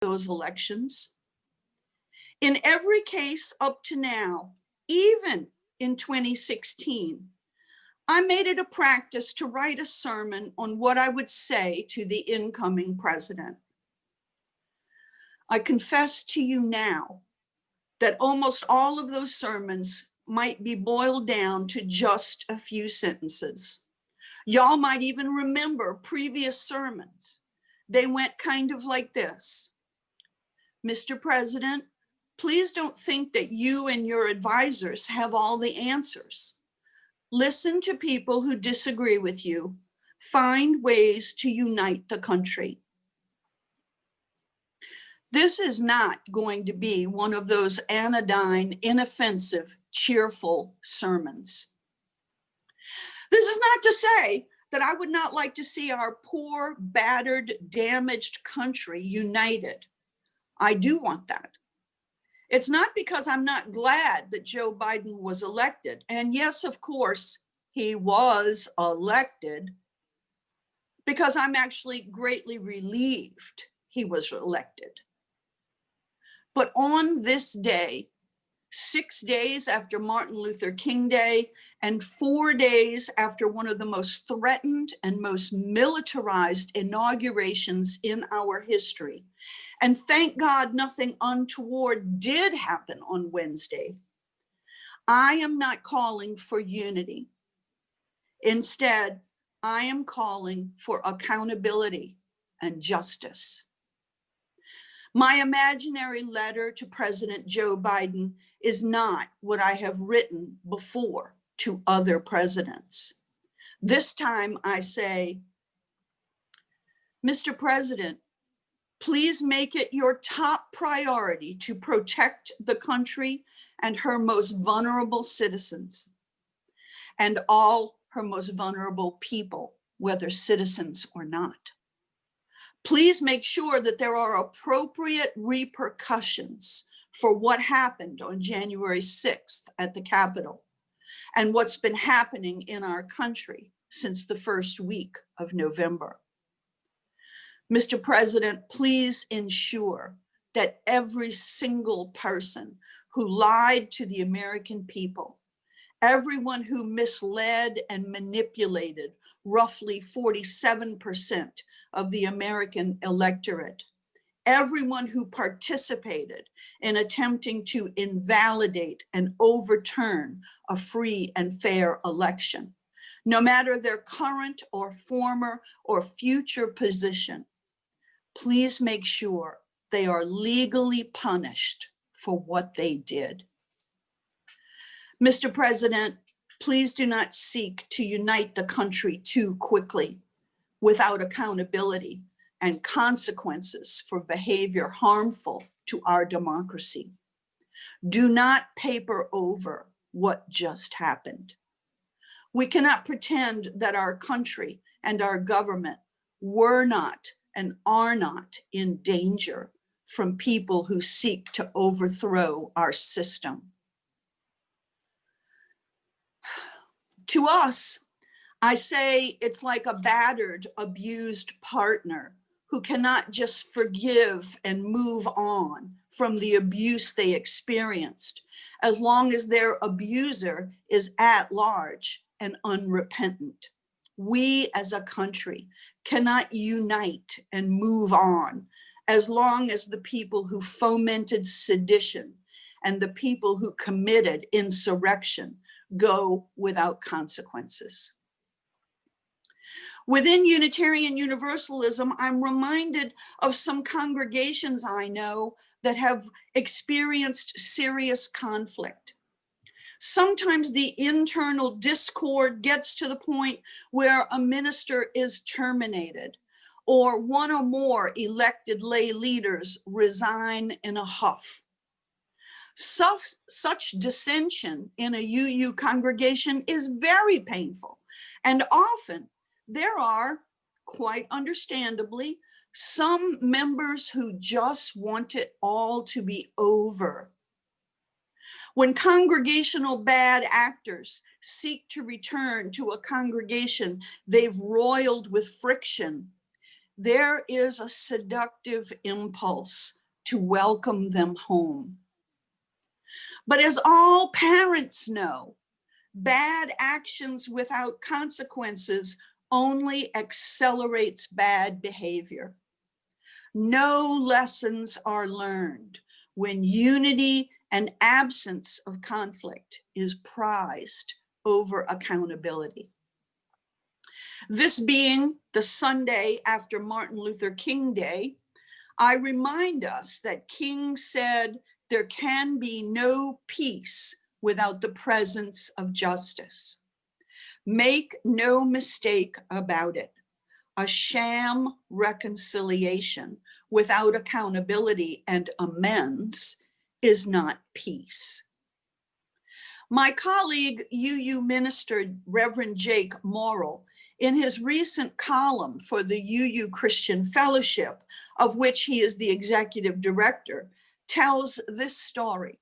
those elections. In every case up to now, even in 2016, I made it a practice to write a sermon on what I would say to the incoming president. I confess to you now that almost all of those sermons might be boiled down to just a few sentences. Y'all might even remember previous sermons. They went kind of like this. Mr. President, please don't think that you and your advisors have all the answers. Listen to people who disagree with you. Find ways to unite the country. This is not going to be one of those anodyne, inoffensive, cheerful sermons. This is not to say that I would not like to see our poor, battered, damaged country united. I do want that. It's not because I'm not glad that Joe Biden was elected. And yes, of course, he was elected, because I'm actually greatly relieved he was elected. But on this day, 6 days after Martin Luther King Day and 4 days after one of the most threatened and most militarized inaugurations in our history, and thank God nothing untoward did happen on Wednesday, I am not calling for unity. Instead, I am calling for accountability and justice. My imaginary letter to President Joe Biden is not what I have written before to other presidents. This time I say, Mr. President, please make it your top priority to protect the country and her most vulnerable citizens and all her most vulnerable people, whether citizens or not. Please make sure that there are appropriate repercussions for what happened on January 6th at the Capitol and what's been happening in our country since the first week of November. Mr. President, please ensure that every single person who lied to the American people, everyone who misled and manipulated roughly 47% of the American electorate, everyone who participated in attempting to invalidate and overturn a free and fair election, no matter their current or former or future position, please make sure they are legally punished for what they did. Mr. President, please do not seek to unite the country too quickly without accountability and consequences for behavior harmful to our democracy. Do not paper over what just happened. We cannot pretend that our country and our government were not and are not in danger from people who seek to overthrow our system. To us, I say it's like a battered, abused partner who cannot just forgive and move on from the abuse they experienced, as long as their abuser is at large and unrepentant. We as a country cannot unite and move on as long as the people who fomented sedition and the people who committed insurrection go without consequences. Within Unitarian Universalism, I'm reminded of some congregations I know that have experienced serious conflict. Sometimes the internal discord gets to the point where a minister is terminated, or one or more elected lay leaders resign in a huff. Such dissension in a UU congregation is very painful, and often there are, quite understandably, some members who just want it all to be over. When congregational bad actors seek to return to a congregation they've roiled with friction, there is a seductive impulse to welcome them home. But as all parents know, bad actions without consequences only accelerates bad behavior. No lessons are learned when unity and absence of conflict is prized over accountability. This being the Sunday after Martin Luther King Day, I remind us that King said there can be no peace without the presence of justice. Make no mistake about it. A sham reconciliation without accountability and amends is not peace. My colleague, UU minister Reverend Jake Morel, in his recent column for the UU Christian Fellowship, of which he is the executive director, tells this story.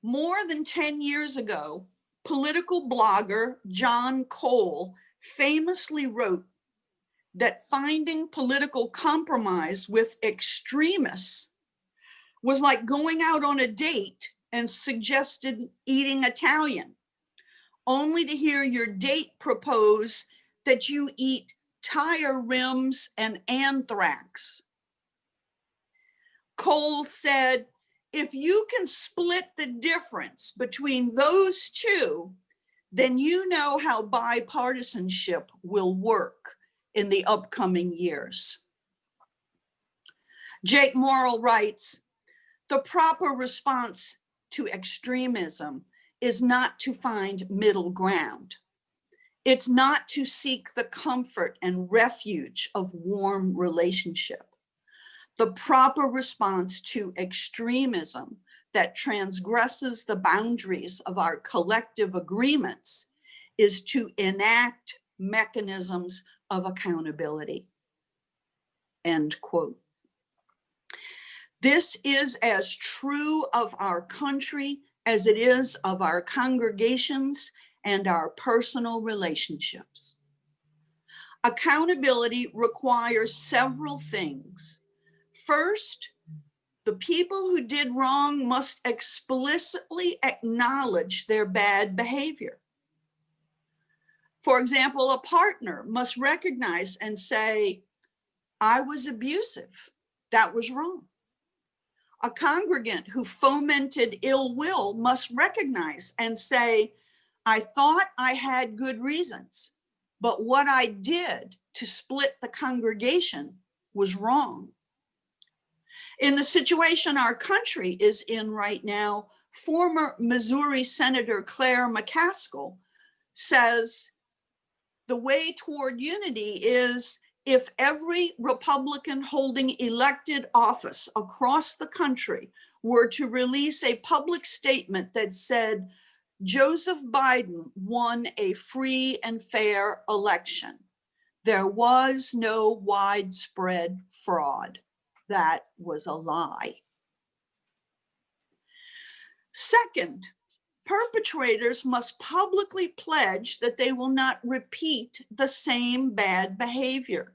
More than 10 years ago, political blogger John Cole famously wrote that finding political compromise with extremists was like going out on a date and suggested eating Italian, only to hear your date propose that you eat tire rims and anthrax. Cole said, if you can split the difference between those two, then you know how bipartisanship will work in the upcoming years. Jake Morel writes, the proper response to extremism is not to find middle ground. It's not to seek the comfort and refuge of warm relationship. The proper response to extremism that transgresses the boundaries of our collective agreements is to enact mechanisms of accountability. End quote. This is as true of our country as it is of our congregations and our personal relationships. Accountability requires several things. First, the people who did wrong must explicitly acknowledge their bad behavior. For example, a partner must recognize and say, I was abusive. That was wrong. A congregant who fomented ill will must recognize and say, I thought I had good reasons, but what I did to split the congregation was wrong. In the situation our country is in right now, former Missouri Senator Claire McCaskill says the way toward unity is if every Republican holding elected office across the country were to release a public statement that said, Joseph Biden won a free and fair election. There was no widespread fraud. That was a lie. Second, perpetrators must publicly pledge that they will not repeat the same bad behavior,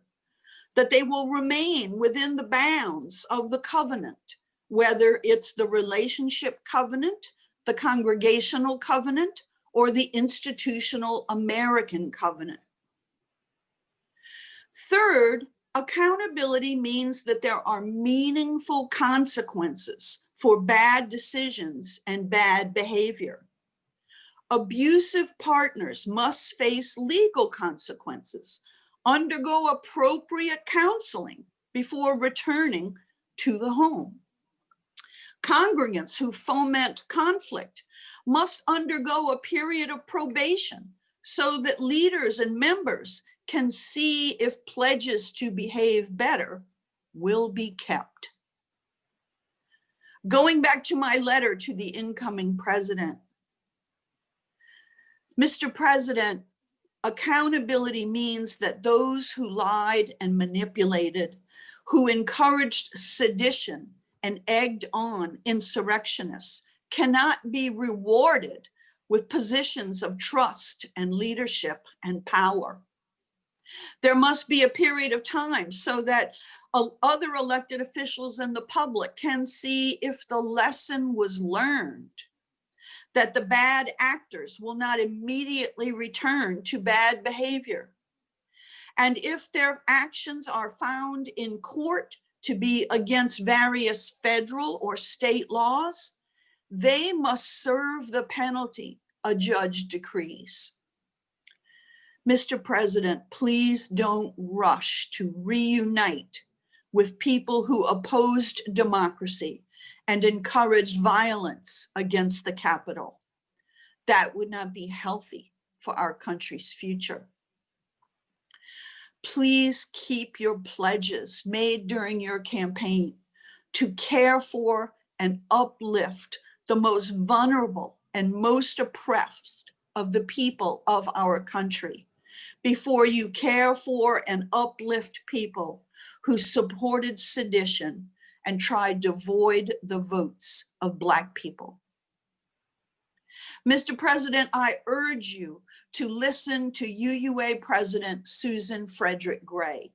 that they will remain within the bounds of the covenant, whether it's the relationship covenant, the congregational covenant, or the institutional American covenant. Third, accountability means that there are meaningful consequences for bad decisions and bad behavior. Abusive partners must face legal consequences, undergo appropriate counseling before returning to the home. Congregants who foment conflict must undergo a period of probation so that leaders and members can see if pledges to behave better will be kept. Going back to my letter to the incoming president, Mr. President, accountability means that those who lied and manipulated, who encouraged sedition and egged on insurrectionists, cannot be rewarded with positions of trust and leadership and power. There must be a period of time so that other elected officials and the public can see if the lesson was learned, that the bad actors will not immediately return to bad behavior. And if their actions are found in court to be against various federal or state laws, they must serve the penalty a judge decrees. Mr. President, please don't rush to reunite with people who opposed democracy and encouraged violence against the Capitol. That would not be healthy for our country's future. Please keep your pledges made during your campaign to care for and uplift the most vulnerable and most oppressed of the people of our country before you care for and uplift people who supported sedition and tried to void the votes of Black people. Mr. President, I urge you to listen to UUA President Susan Frederick Gray.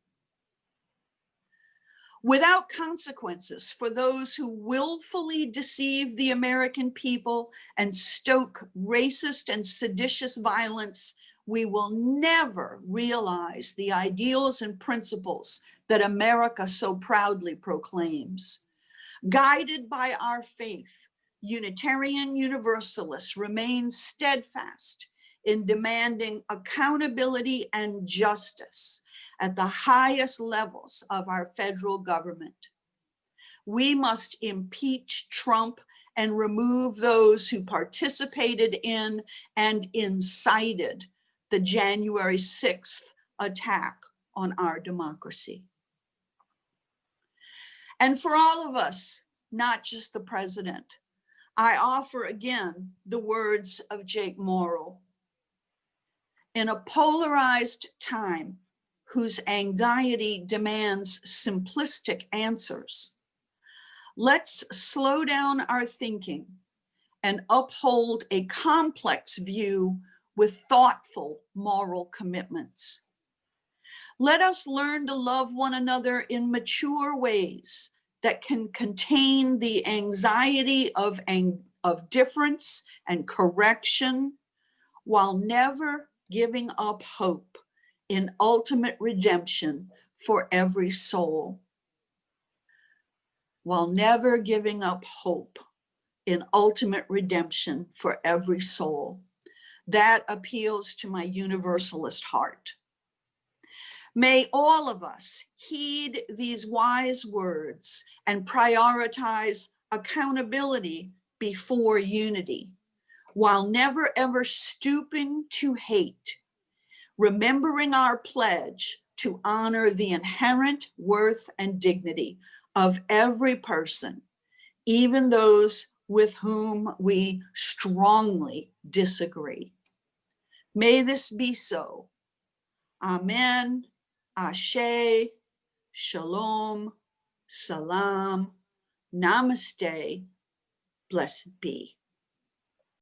Without consequences for those who willfully deceive the American people and stoke racist and seditious violence, we will never realize the ideals and principles that America so proudly proclaims. Guided by our faith, Unitarian Universalists remain steadfast in demanding accountability and justice at the highest levels of our federal government. We must impeach Trump and remove those who participated in and incited the January 6th attack on our democracy. And for all of us, not just the president, I offer again the words of Jake Morrill. In a polarized time whose anxiety demands simplistic answers, let's slow down our thinking and uphold a complex view with thoughtful moral commitments. Let us learn to love one another in mature ways that can contain the anxiety of difference and correction while never giving up hope in ultimate redemption for every soul. While never giving up hope in ultimate redemption for every soul. That appeals to my universalist heart. May all of us heed these wise words and prioritize accountability before unity, while never ever stooping to hate, remembering our pledge to honor the inherent worth and dignity of every person, even those with whom we strongly disagree. May this be so. Amen, Ashe, Shalom, Salam, Namaste, blessed be.